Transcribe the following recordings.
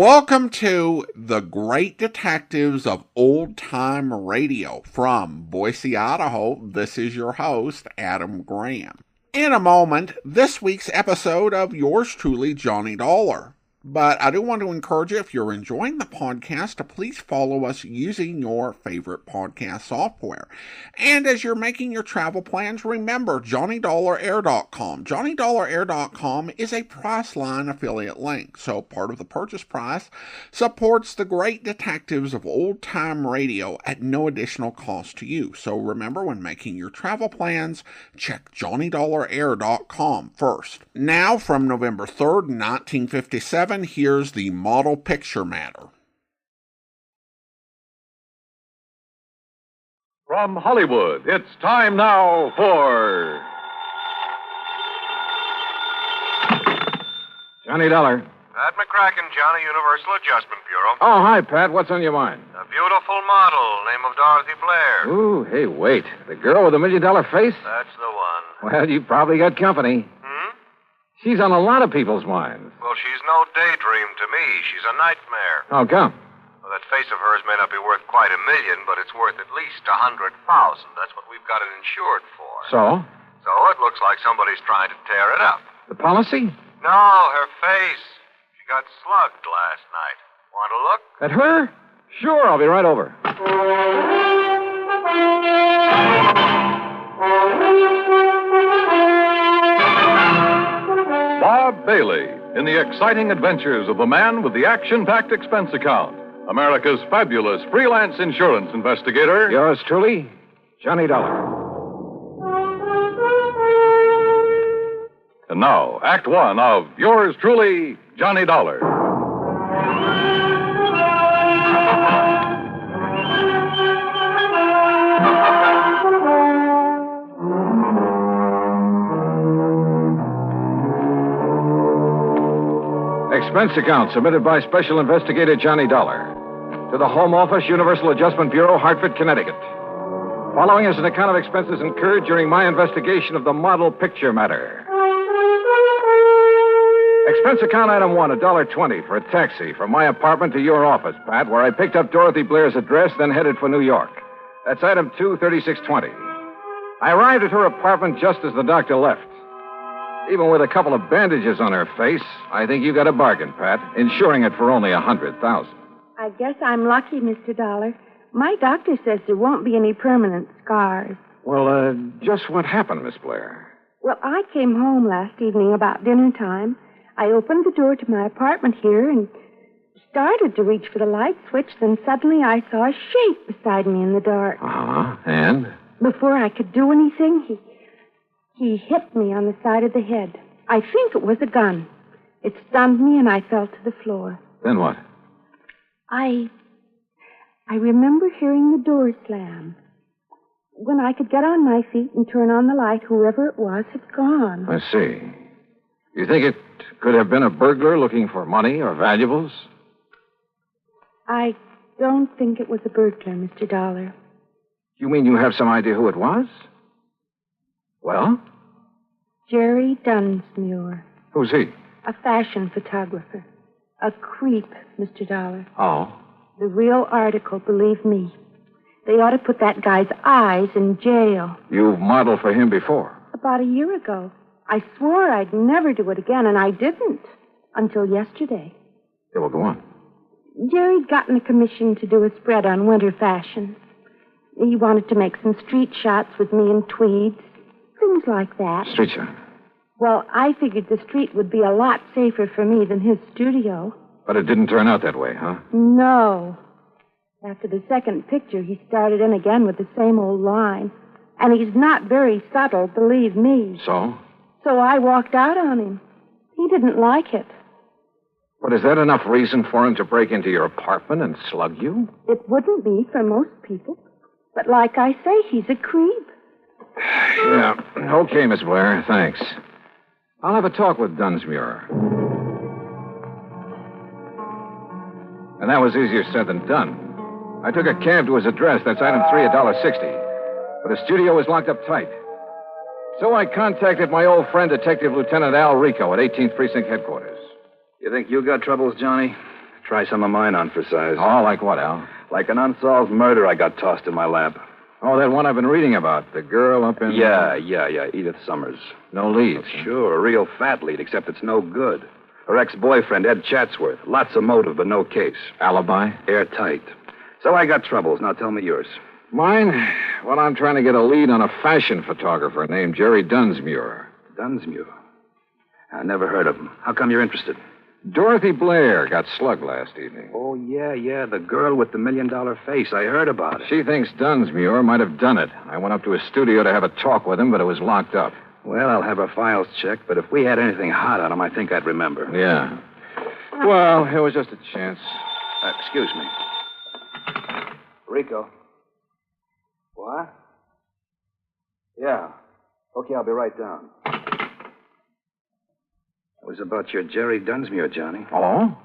Welcome to The Great Detectives of Old Time Radio. From Boise, Idaho, this is your host, Adam Graham. In a moment, this week's episode of yours truly, Johnny Dollar. But I do want to encourage you, if you're enjoying the podcast, to please follow us using your favorite podcast software. And as you're making your travel plans, remember JohnnyDollarAir.com. JohnnyDollarAir.com is a Priceline affiliate link, so part of the purchase price supports the great detectives of old time radio at no additional cost to you. So remember, when making your travel plans, check JohnnyDollarAir.com first. Now, from November 3rd, 1957, here's the model picture matter. From Hollywood, it's time now for Johnny Dollar. Pat McCracken, Johnny, Universal Adjustment Bureau. Oh, hi, Pat. What's on your mind? A beautiful model, name of Dorothy Blair. Ooh, hey, wait. The girl with the $1 million face? That's the one. Well, you probably got company. She's on a lot of people's minds. Well, she's no daydream to me. She's a nightmare. How come? Well, that face of hers may not be worth quite $1 million, but it's worth at least $100,000. That's what we've got it insured for. So? So it looks like somebody's trying to tear it up. The policy? No, her face. She got slugged last night. Want to look? At her? Sure, I'll be right over. Bob Bailey in the exciting adventures of the man with the action-packed expense account, America's fabulous freelance insurance investigator. Yours truly, Johnny Dollar. And now, Act One of yours truly, Johnny Dollar. Expense account submitted by Special Investigator Johnny Dollar to the Home Office, Universal Adjustment Bureau, Hartford, Connecticut. Following is an account of expenses incurred during my investigation of the model picture matter. Expense account item 1, $1.20 for a taxi from my apartment to your office, Pat, where I picked up Dorothy Blair's address, then headed for New York. That's item 2, $36.20. I arrived at her apartment just as the doctor left. Even with a couple of bandages on her face, I think you got a bargain, Pat, insuring it for only $100,000. I guess I'm lucky, Mr. Dollar. My doctor says there won't be any permanent scars. Well, just what happened, Miss Blair? Well, I came home last evening about dinner time. I opened the door to my apartment here and started to reach for the light switch. Then suddenly I saw a shape beside me in the dark. Uh-huh. And? Before I could do anything, he hit me on the side of the head. I think it was a gun. It stunned me and I fell to the floor. Then what? I remember hearing the door slam. When I could get on my feet and turn on the light, whoever it was had gone. I see. You think it could have been a burglar looking for money or valuables? I don't think it was a burglar, Mr. Dollar. You mean you have some idea who it was? Well? Jerry Dunsmuir. Who's he? A fashion photographer. A creep, Mr. Dollar. Oh? The real article, believe me. They ought to put that guy's eyes in jail. You've modeled for him before? About a year ago. I swore I'd never do it again, and I didn't. Until yesterday. Yeah, well, go on. Jerry'd gotten a commission to do a spread on winter fashion. He wanted to make some street shots with me in tweeds. Things like that. Street shot? Well, I figured the street would be a lot safer for me than his studio. But it didn't turn out that way, huh? No. After the second picture, he started in again with the same old line. And he's not very subtle, believe me. So? So I walked out on him. He didn't like it. But is that enough reason for him to break into your apartment and slug you? It wouldn't be for most people. But like I say, he's a creep. Yeah. Okay, Miss Blair. Thanks. I'll have a talk with Dunsmuir. And that was easier said than done. I took a cab to his address. That's item 3, $1.60. But his studio was locked up tight. So I contacted my old friend, Detective Lieutenant Al Rico at 18th Precinct Headquarters. You think you got troubles, Johnny? Try some of mine on for size. Oh, like what, Al? Like an unsolved murder I got tossed in my lap. Oh, that one I've been reading about. The girl up in... Yeah. Edith Summers. No leads. Sure, a real fat lead, except it's no good. Her ex-boyfriend, Ed Chatsworth. Lots of motive, but no case. Alibi? Airtight. So I got troubles. Now tell me yours. Mine? Well, I'm trying to get a lead on a fashion photographer named Jerry Dunsmuir. Dunsmuir? I never heard of him. How come you're interested? Dorothy Blair got slugged last evening. Oh, yeah, the girl with the $1 million face. I heard about it. She thinks Dunsmuir might have done it. I went up to his studio to have a talk with him, but it was locked up. Well, I'll have her files checked, but if we had anything hot on him, I think I'd remember. Yeah. Well, it was just a chance. Excuse me. Rico. What? Yeah. Okay, I'll be right down. It was about your Jerry Dunsmuir, Johnny. Oh?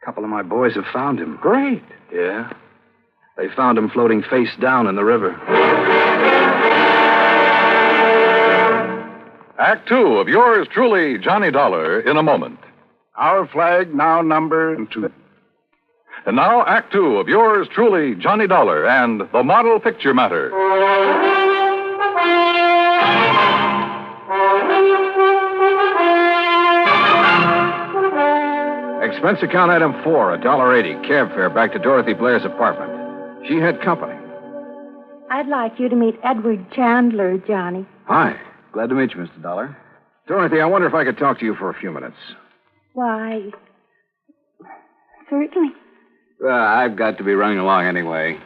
A couple of my boys have found him. Great. Yeah. They found him floating face down in the river. Act two of yours truly, Johnny Dollar, in a moment. Our flag now number 2. And now, Act two of yours truly, Johnny Dollar, and the model picture matter. Expense account item 4, $1.80, cab fare back to Dorothy Blair's apartment. She had company. I'd like you to meet Edward Chandler, Johnny. Hi. Glad to meet you, Mr. Dollar. Dorothy, I wonder if I could talk to you for a few minutes. Why, certainly. I've got to be running along anyway.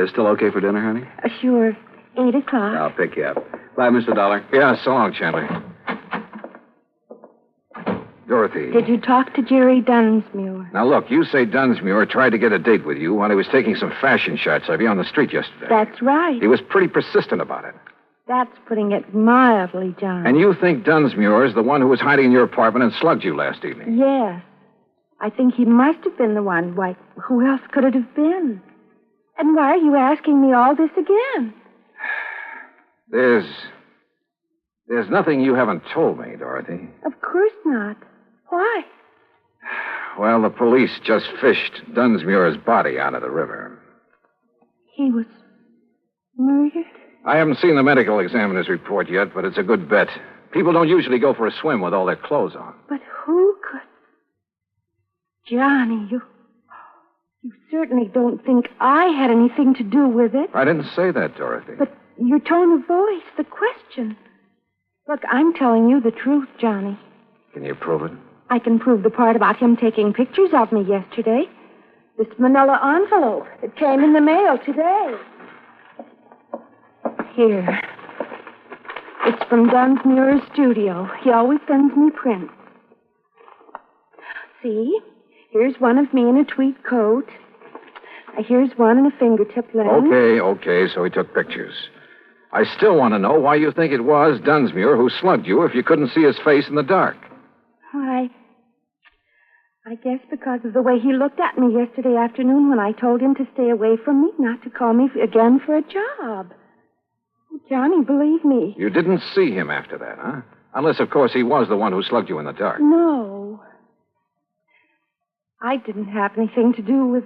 Still okay for dinner, honey? Sure. 8 o'clock. I'll pick you up. Bye, Mr. Dollar. Yeah, so long, Chandler. Dorothy. Did you talk to Jerry Dunsmuir? Now, look, you say Dunsmuir tried to get a date with you while he was taking some fashion shots of you on the street yesterday. That's right. He was pretty persistent about it. That's putting it mildly, John. And you think Dunsmuir is the one who was hiding in your apartment and slugged you last evening? Yes. I think he must have been the one. Why, who else could it have been? And why are you asking me all this again? There's nothing you haven't told me, Dorothy. Of course not. Why? Well, the police just fished Dunsmuir's body out of the river. He was murdered? I haven't seen the medical examiner's report yet, but it's a good bet. People don't usually go for a swim with all their clothes on. But who could? Johnny, you certainly don't think I had anything to do with it. I didn't say that, Dorothy. But your tone of voice, the question. Look, I'm telling you the truth, Johnny. Can you prove it? I can prove the part about him taking pictures of me yesterday. This manila envelope. It came in the mail today. Here. It's from Dunsmuir's studio. He always sends me prints. See? Here's one of me in a tweed coat. Here's one in a fingertip lens. Okay, so he took pictures. I still want to know why you think it was Dunsmuir who slugged you if you couldn't see his face in the dark. I guess because of the way he looked at me yesterday afternoon when I told him to stay away from me, not to call me again for a job. Johnny, believe me. You didn't see him after that, huh? Unless, of course, he was the one who slugged you in the dark. No. I didn't have anything to do with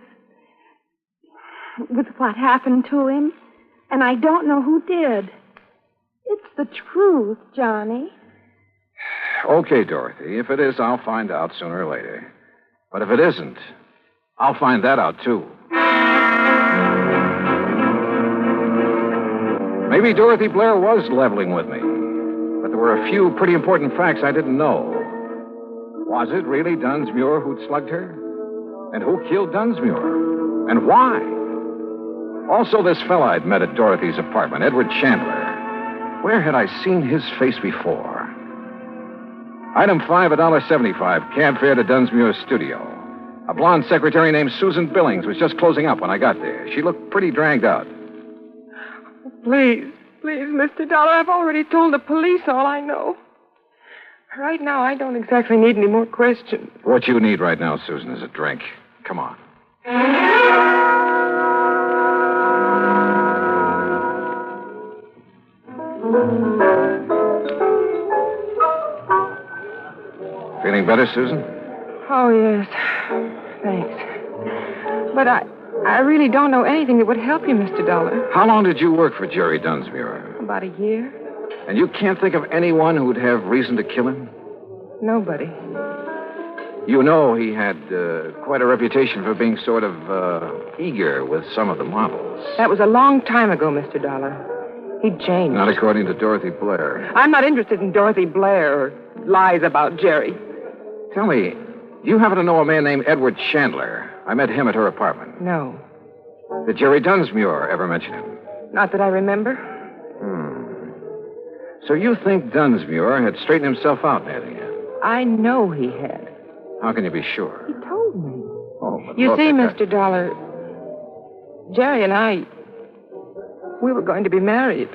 what happened to him. And I don't know who did. It's the truth, Johnny. Okay, Dorothy. If it is, I'll find out sooner or later. But if it isn't, I'll find that out, too. Maybe Dorothy Blair was leveling with me. But there were a few pretty important facts I didn't know. Was it really Dunsmuir who'd slugged her? And who killed Dunsmuir? And why? Also, this fella I'd met at Dorothy's apartment, Edward Chandler. Where had I seen his face before? Item 5, $1.75, cab fare to Dunsmuir's studio. A blonde secretary named Susan Billings was just closing up when I got there. She looked pretty dragged out. Please, Mr. Dollar, I've already told the police all I know. Right now, I don't exactly need any more questions. What you need right now, Susan, is a drink. Come on. Feeling better, Susan? Oh, yes. Thanks. But I really don't know anything that would help you, Mr. Dollar. How long did you work for Jerry Dunsmuir? About a year. And you can't think of anyone who'd have reason to kill him? Nobody. You know he had quite a reputation for being sort of eager with some of the models. That was a long time ago, Mr. Dollar. He changed. Not according to Dorothy Blair. I'm not interested in Dorothy Blair or lies about Jerry. Tell me, do you happen to know a man named Edward Chandler? I met him at her apartment. No. Did Jerry Dunsmuir ever mention him? Not that I remember. So you think Dunsmuir had straightened himself out near the end? I know he had. How can you be sure? He told me. Oh, but You look, see, Mr. Dollar, Jerry and I, we were going to be married.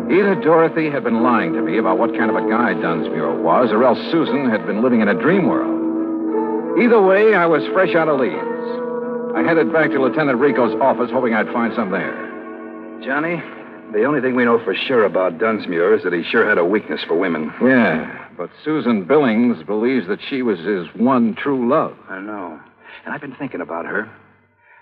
Either Dorothy had been lying to me about what kind of a guy Dunsmuir was, or else Susan had been living in a dream world. Either way, I was fresh out of Leeds. I headed back to Lieutenant Rico's office, hoping I'd find some there. Johnny, the only thing we know for sure about Dunsmuir is that he sure had a weakness for women. Yeah, but Susan Billings believes that she was his one true love. I know. And I've been thinking about her.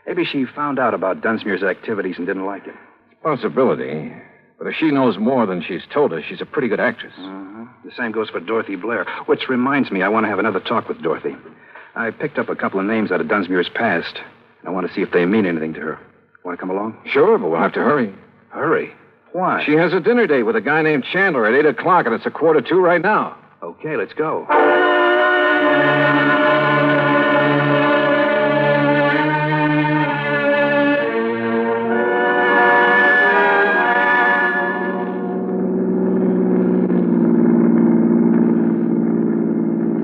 Maybe she found out about Dunsmuir's activities and didn't like it. Possibility. But if she knows more than she's told us, she's a pretty good actress. The same goes for Dorothy Blair. Which reminds me, I want to have another talk with Dorothy. I picked up a couple of names out of Dunsmuir's past. I want to see if they mean anything to her. Want to come along? Sure, but we'll have to hurry. Hurry. Why? She has a dinner date with a guy named Chandler at 8 o'clock, and it's 1:45 right now. Okay, let's go.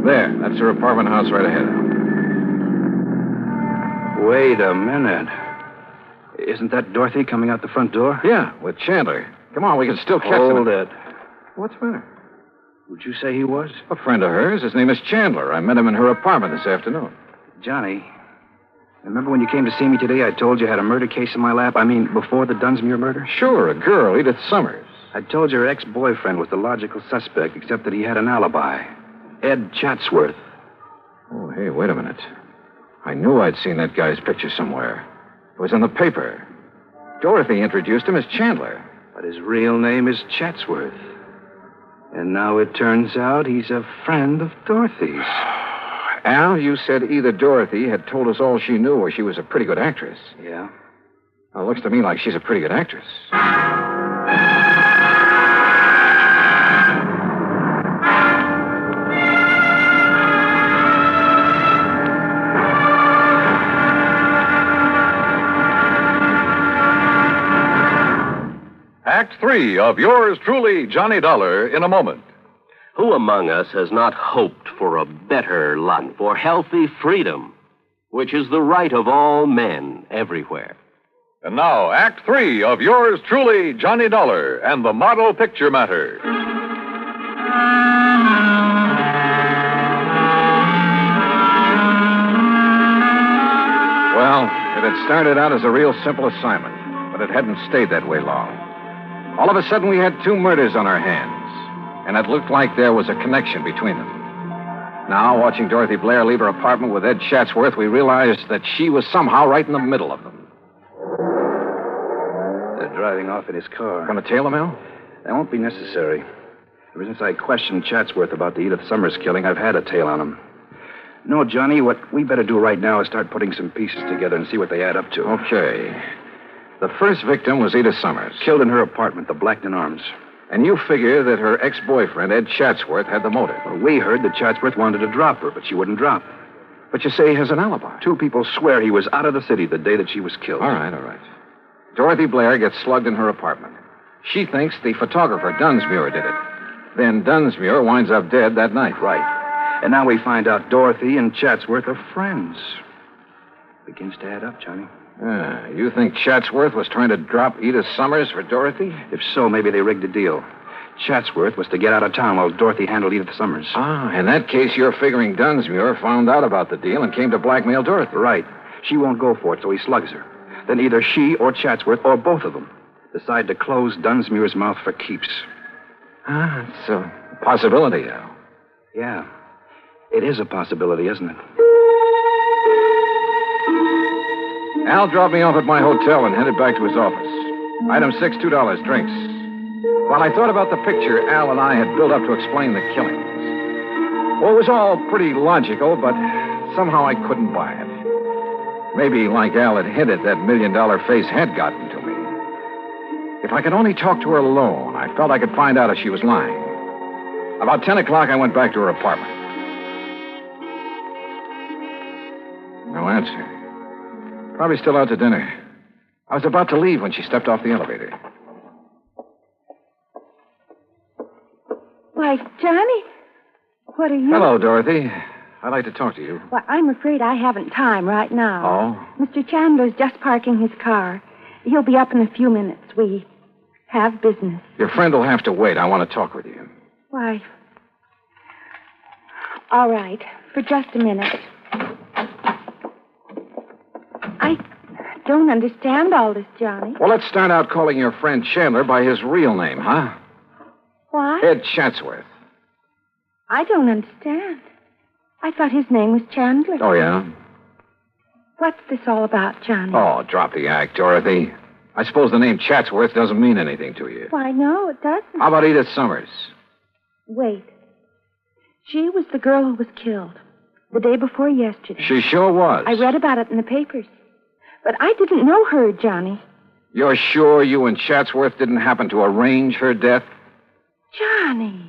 There, that's her apartment house right ahead. Wait a minute. Isn't that Dorothy coming out the front door? Yeah, with Chandler. Come on, we can still catch them. Hold it. What's the matter? Who'd you say he was? A friend of hers. His name is Chandler. I met him in her apartment this afternoon. Johnny, remember when you came to see me today, I told you I had a murder case in my lap? I mean, before the Dunsmuir murder? Sure, a girl, Edith Summers. I told you her ex-boyfriend was the logical suspect, except that he had an alibi. Ed Chatsworth. Oh, hey, wait a minute. I knew I'd seen that guy's picture somewhere. It was in the paper. Dorothy introduced him as Chandler. But his real name is Chatsworth. And now it turns out he's a friend of Dorothy's. Al, you said either Dorothy had told us all she knew or she was a pretty good actress. Yeah? Well, it looks to me like she's a pretty good actress. Act 3 of yours truly, Johnny Dollar, in a moment. Who among us has not hoped for a better life, for healthy freedom, which is the right of all men everywhere? And now, Act 3 of yours truly, Johnny Dollar, and the Model Picture Matter. Well, it had started out as a real simple assignment, but it hadn't stayed that way long. All of a sudden, we had two murders on our hands, and it looked like there was a connection between them. Now, watching Dorothy Blair leave her apartment with Ed Chatsworth, we realized that she was somehow right in the middle of them. They're driving off in his car. Want to tail them, Al? That won't be necessary. Ever since I questioned Chatsworth about the Edith Summers killing, I've had a tail on him. No, Johnny, what we better do right now is start putting some pieces together and see what they add up to. Okay. The first victim was Edith Summers. Killed in her apartment, the Blackton Arms. And you figure that her ex-boyfriend, Ed Chatsworth, had the motive. Well, we heard that Chatsworth wanted to drop her, but she wouldn't drop. But you say he has an alibi. Two people swear he was out of the city the day that she was killed. All right. Dorothy Blair gets slugged in her apartment. She thinks the photographer, Dunsmuir, did it. Then Dunsmuir winds up dead that night. Right. And now we find out Dorothy and Chatsworth are friends. Begins to add up, Johnny. You think Chatsworth was trying to drop Edith Summers for Dorothy? If so, maybe they rigged a deal. Chatsworth was to get out of town while Dorothy handled Edith Summers. In that case, you're figuring Dunsmuir found out about the deal and came to blackmail Dorothy. Right. She won't go for it, so he slugs her. Then either she or Chatsworth, or both of them, decide to close Dunsmuir's mouth for keeps. It's a possibility, Al. Yeah. It is a possibility, isn't it? Al dropped me off at my hotel and headed back to his office. Item 6, $2, drinks. While I thought about the picture Al and I had built up to explain the killings. Well, it was all pretty logical, but somehow I couldn't buy it. Maybe, like Al had hinted, that $1 million face had gotten to me. If I could only talk to her alone, I felt I could find out if she was lying. About 10 o'clock, I went back to her apartment. No answer. Probably still out to dinner. I was about to leave when she stepped off the elevator. Why, Johnny, what are you... Hello, Dorothy. I'd like to talk to you. Well, I'm afraid I haven't time right now. Oh? Mr. Chandler's just parking his car. He'll be up in a few minutes. We have business. Your friend will have to wait. I want to talk with you. Why? All right, for just a minute. I don't understand all this, Johnny. Well, let's start out calling your friend Chandler by his real name, huh? What? Ed Chatsworth. I don't understand. I thought his name was Chandler. Oh, yeah? What's this all about, Johnny? Oh, drop the act, Dorothy. I suppose the name Chatsworth doesn't mean anything to you. Why, no, it doesn't. How about Edith Summers? Wait. She was the girl who was killed the day before yesterday. She sure was. I read about it in the papers. But I didn't know her, Johnny. You're sure you and Chatsworth didn't happen to arrange her death? Johnny.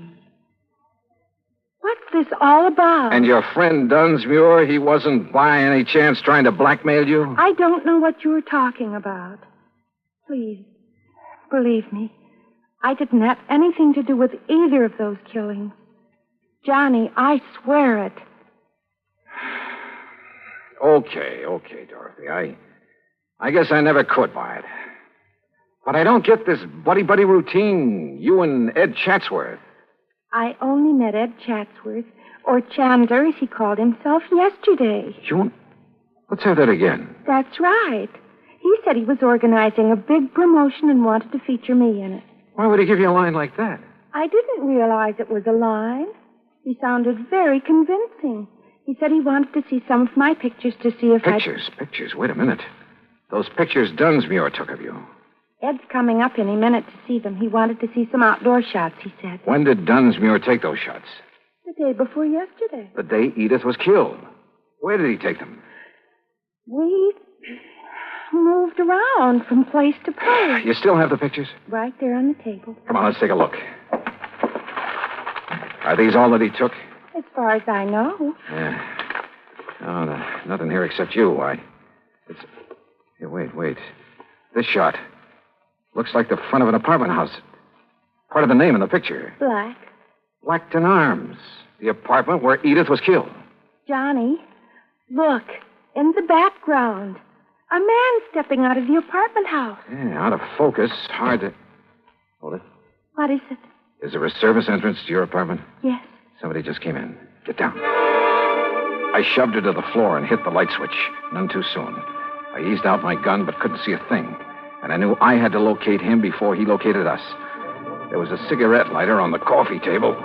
What's this all about? And your friend Dunsmuir, he wasn't by any chance trying to blackmail you? I don't know what you're talking about. Please, believe me. I didn't have anything to do with either of those killings. Johnny, I swear it. Okay, Dorothy. I guess I never could buy it. But I don't get this buddy-buddy routine. You and Ed Chatsworth. I only met Ed Chatsworth, or Chandler, as he called himself, yesterday. You? Let's have that again. That's right. He said he was organizing a big promotion and wanted to feature me in it. Why would he give you a line like that? I didn't realize it was a line. He sounded very convincing. He said he wanted to see some of my pictures to see if Pictures? Wait a minute. Those pictures Dunsmuir took of you. Ed's coming up any minute to see them. He wanted to see some outdoor shots, he said. When did Dunsmuir take those shots? The day before yesterday. The day Edith was killed. Where did he take them? We moved around from place to place. You still have the pictures? Right there on the table. Come on, let's take a look. Are these all that he took? As far as I know. Yeah. Oh, nothing here except you. Here, wait. This shot looks like the front of an apartment house. Part of the name in the picture. Black. Blackton Arms. The apartment where Edith was killed. Johnny, look. In the background. A man stepping out of the apartment house. Yeah, out of focus. Hard to... Hold it. What is it? Is there a service entrance to your apartment? Yes. Somebody just came in. Get down. I shoved her to the floor and hit the light switch. None too soon. I eased out my gun but couldn't see a thing. And I knew I had to locate him before he located us. There was a cigarette lighter on the coffee table.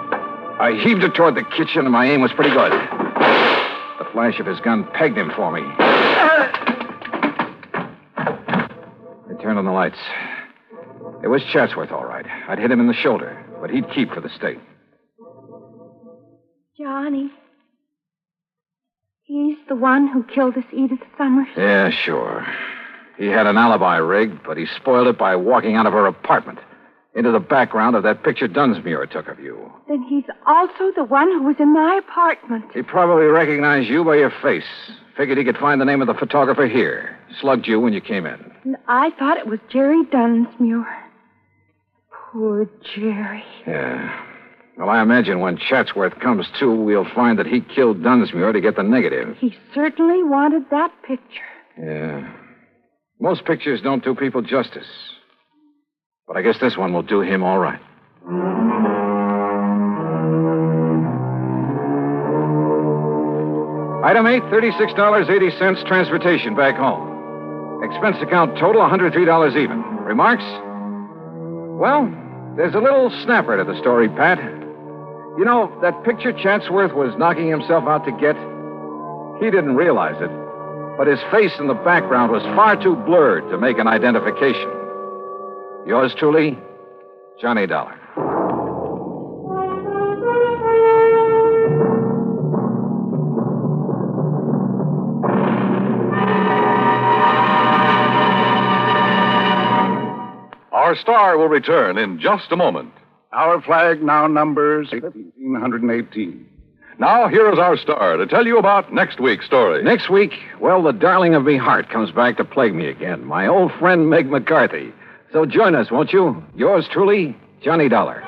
I heaved it toward the kitchen and my aim was pretty good. The flash of his gun pegged him for me. I turned on the lights. It was Chatsworth, all right. I'd hit him in the shoulder, but he'd keep for the state. Johnny. He's the one who killed this Edith Summers. Yeah, sure. He had an alibi rigged, but he spoiled it by walking out of her apartment into the background of that picture Dunsmuir took of you. Then he's also the one who was in my apartment. He probably recognized you by your face. Figured he could find the name of the photographer here. Slugged you when you came in. And I thought it was Jerry Dunsmuir. Poor Jerry. Yeah. Well, I imagine when Chatsworth comes to, we'll find that he killed Dunsmuir to get the negative. He certainly wanted that picture. Yeah. Most pictures don't do people justice. But I guess this one will do him all right. Item 8, $36.80 transportation back home. Expense account total, $103 even. Remarks? Well, there's a little snapper to the story, Pat. You know, that picture Chatsworth was knocking himself out to get, he didn't realize it, but his face in the background was far too blurred to make an identification. Yours truly, Johnny Dollar. Our star will return in just a moment. Our flag now numbers 1,518. Now, here is our star to tell you about next week's story. Next week, well, the darling of me heart comes back to plague me again. My old friend Meg McCarthy. So join us, won't you? Yours truly, Johnny Dollar.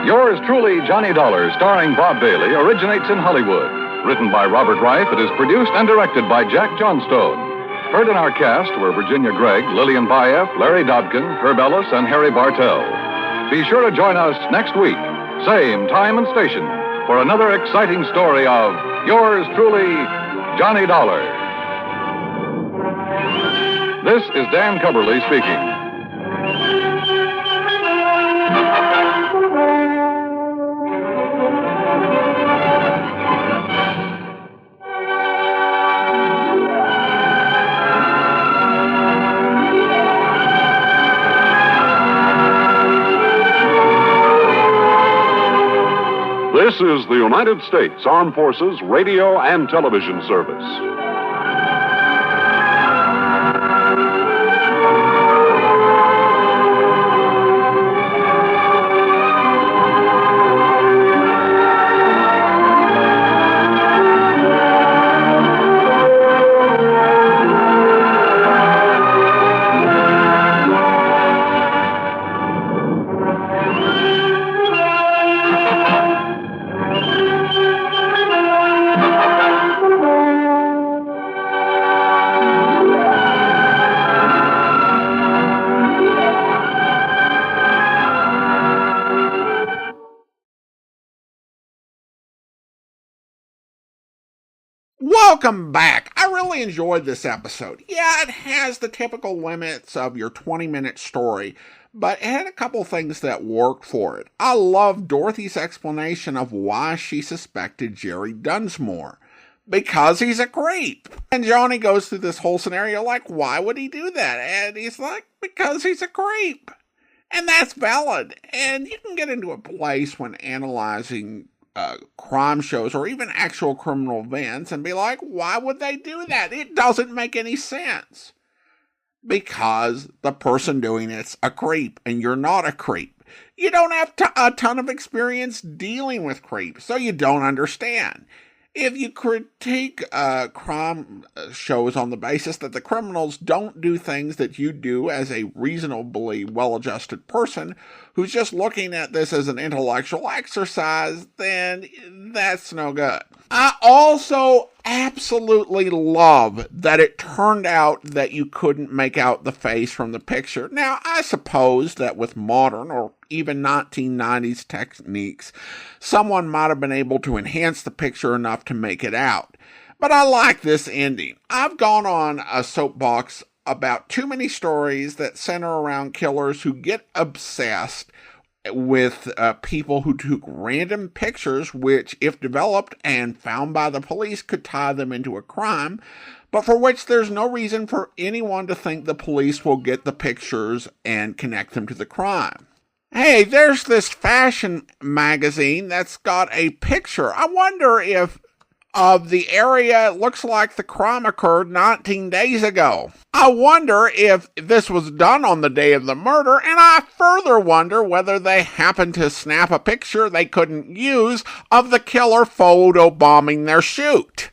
Yours truly, Johnny Dollar, starring Bob Bailey, originates in Hollywood. Written by Robert Reif, it is produced and directed by Jack Johnstone. Heard in our cast were Virginia Gregg, Lillian Buyeff, Larry Dobkin, Herb Ellis, and Harry Bartell. Be sure to join us next week, same time and station, for another exciting story of yours truly, Johnny Dollar. This is Dan Cubberly speaking. This is the United States Armed Forces Radio and Television Service. Welcome back. I really enjoyed this episode. Yeah, it has the typical limits of your 20-minute story, but it had a couple things that worked for it. I love Dorothy's explanation of why she suspected Jerry Dunsmore. Because he's a creep. And Johnny goes through this whole scenario like, why would he do that? And he's like, because he's a creep. And that's valid. And you can get into a place when analyzing crime shows or even actual criminal events and be like, why would they do that? It doesn't make any sense. Because the person doing it's a creep and you're not a creep. You don't have a ton of experience dealing with creeps, so you don't understand. If you critique crime shows on the basis that the criminals don't do things that you do as a reasonably well-adjusted person who's just looking at this as an intellectual exercise, then that's no good. I also absolutely love that it turned out that you couldn't make out the face from the picture. Now, I suppose that with modern or even 1990s techniques, someone might have been able to enhance the picture enough to make it out. But I like this ending. I've gone on a soapbox about too many stories that center around killers who get obsessed with people who took random pictures which, if developed and found by the police, could tie them into a crime, but for which there's no reason for anyone to think the police will get the pictures and connect them to the crime. Hey, there's this fashion magazine that's got a picture. I wonder if of the area it looks like the crime occurred 19 days ago. I wonder if this was done on the day of the murder, and I further wonder whether they happened to snap a picture they couldn't use of the killer photobombing their shoot.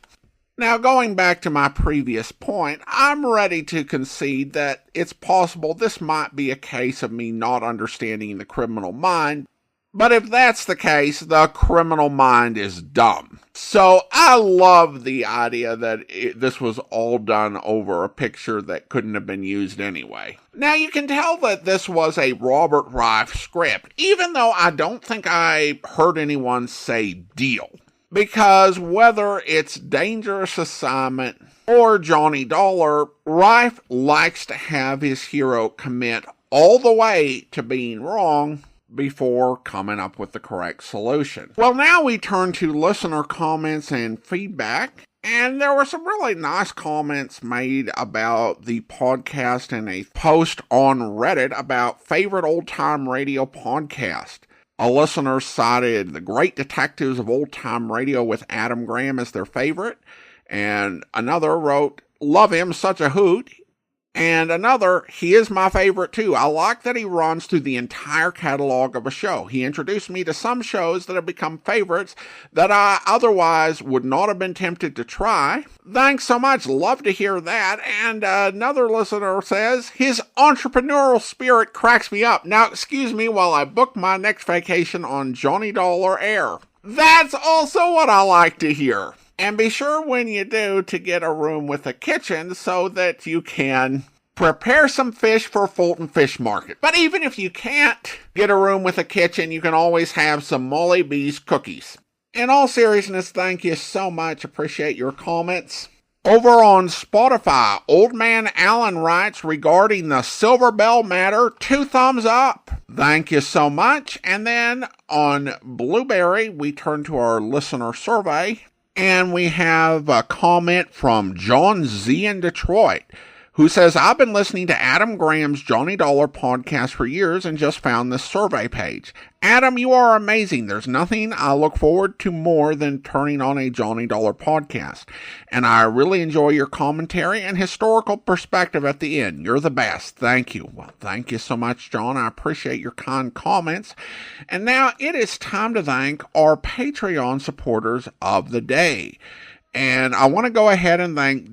Now, going back to my previous point, I'm ready to concede that it's possible this might be a case of me not understanding the criminal mind, but if that's the case, the criminal mind is dumb. So I love the idea that this was all done over a picture that couldn't have been used anyway. Now, you can tell that this was a Robert Reif script, even though I don't think I heard anyone say deal. Because whether it's Dangerous Assignment or Johnny Dollar, Reif likes to have his hero commit all the way to being wrong before coming up with the correct solution. Well, now we turn to listener comments and feedback. And there were some really nice comments made about the podcast in a post on Reddit about favorite old-time radio podcast. A listener cited The Great Detectives of Old-Time Radio with Adam Graham as their favorite. And another wrote, love him, such a hoot. And another, he is my favorite too. I like that he runs through the entire catalog of a show. He introduced me to some shows that have become favorites that I otherwise would not have been tempted to try. Thanks so much. Love to hear that. And another listener says, his entrepreneurial spirit cracks me up. Now, excuse me while I book my next vacation on Johnny Dollar Air. That's also what I like to hear. And be sure when you do to get a room with a kitchen so that you can prepare some fish for Fulton Fish Market. But even if you can't get a room with a kitchen, you can always have some Molly B's cookies. In all seriousness, thank you so much. Appreciate your comments. Over on Spotify, Old Man Allen writes regarding the Silver Bell matter, 2 thumbs up. Thank you so much. And then on Blueberry, we turn to our listener survey. And we have a comment from John Z in Detroit, who says, I've been listening to Adam Graham's Johnny Dollar podcast for years and just found this survey page. Adam, you are amazing. There's nothing I look forward to more than turning on a Johnny Dollar podcast. And I really enjoy your commentary and historical perspective at the end. You're the best. Thank you. Well, thank you so much, John. I appreciate your kind comments. And now it is time to thank our Patreon supporters of the day. And I want to go ahead and thank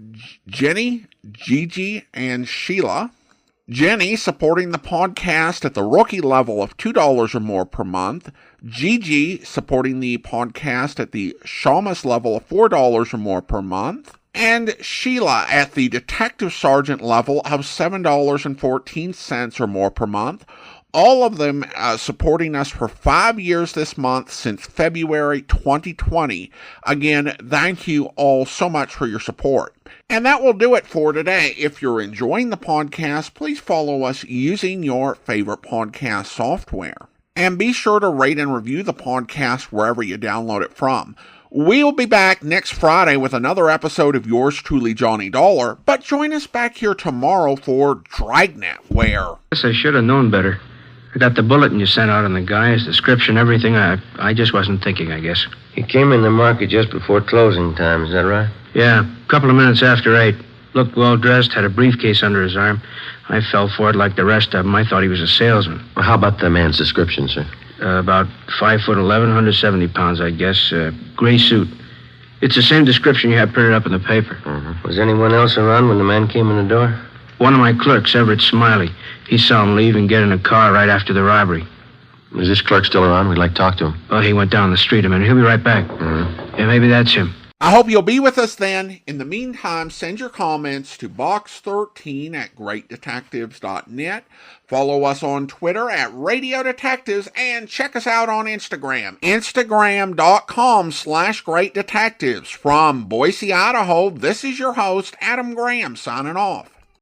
Jenny, Gigi, and Sheila. Jenny, supporting the podcast at the rookie level of $2 or more per month. Gigi, supporting the podcast at the Shamus level of $4 or more per month. And Sheila at the Detective Sergeant level of $7.14 or more per month. All of them supporting us for 5 years this month since February 2020. Again, thank you all so much for your support. And that will do it for today. If you're enjoying the podcast, please follow us using your favorite podcast software. And be sure to rate and review the podcast wherever you download it from. We'll be back next Friday with another episode of yours truly, Johnny Dollar. But join us back here tomorrow for Dragnet, where... Yes, I should have known better. I got the bulletin you sent out on the guy, his description, everything. I just wasn't thinking, I guess. He came in the market just before closing time, is that right? Yeah, a couple of minutes after 8. Looked well-dressed, had a briefcase under his arm. I fell for it like the rest of them. I thought he was a salesman. Well, how about the man's description, sir? About 5'11", 170 pounds, I guess. Gray suit. It's the same description you had printed up in the paper. Mm-hmm. Was anyone else around when the man came in the door? One of my clerks, Everett Smiley. He saw him leave and get in a car right after the robbery. Is this clerk still around? We'd like to talk to him. Well, he went down the street a minute. He'll be right back. Mm-hmm. Yeah, maybe that's him. I hope you'll be with us then. In the meantime, send your comments to box13 at greatdetectives.net. Follow us on Twitter at Radio Detectives and check us out on Instagram. Instagram.com/greatdetectives. From Boise, Idaho, this is your host, Adam Graham, signing off.